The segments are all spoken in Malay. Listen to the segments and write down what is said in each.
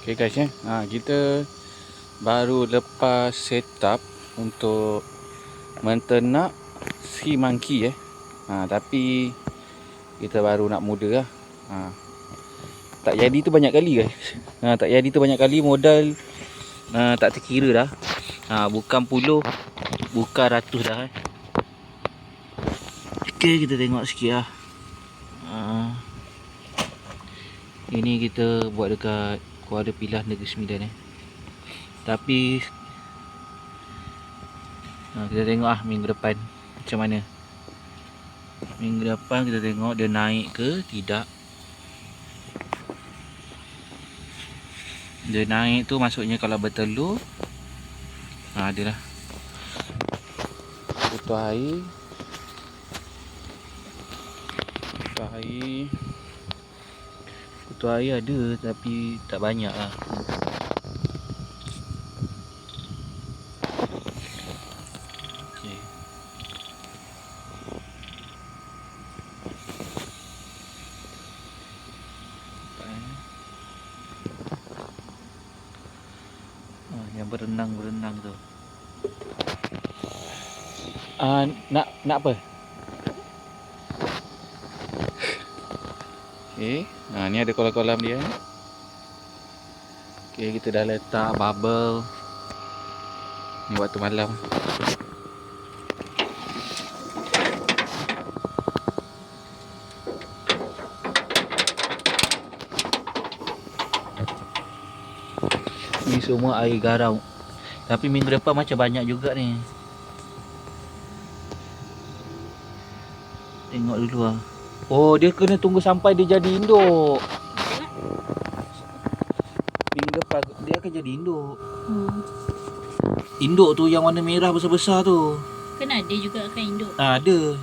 Okay guys ya, kita baru lepas setup untuk menternak sea monkey tapi kita baru nak mula lah. Tak jadi tu banyak kali guys. Tak jadi tu banyak kali, modal tak terkira dah. Bukan puluh, bukan ratus dah. Okay, kita tengok sikit lah. Ini kita buat dekat Kuala Pilah Negeri Sembilan Tapi kita tengok lah minggu depan macam mana. Minggu depan kita tengok dia naik ke tidak. Dia naik tu maksudnya kalau bertelur dia lah putus air. Putus air ada tapi tak banyak lah. Okay. Yang berenang tu. Nak apa? Okay. Ni ada kolam-kolam dia. Okay, kita dah letak bubble. Ni waktu malam. Ni semua air garau. Tapi minggu depan macam banyak juga ni. Tengok dulu lah. Oh, dia kena tunggu sampai dia jadi induk. Minggu depan dia akan jadi induk. Induk tu yang warna merah besar-besar tu. Kan ada juga kan induk? Ada.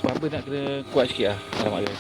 Apa nak kena kuat sikit lah. Alamak dia.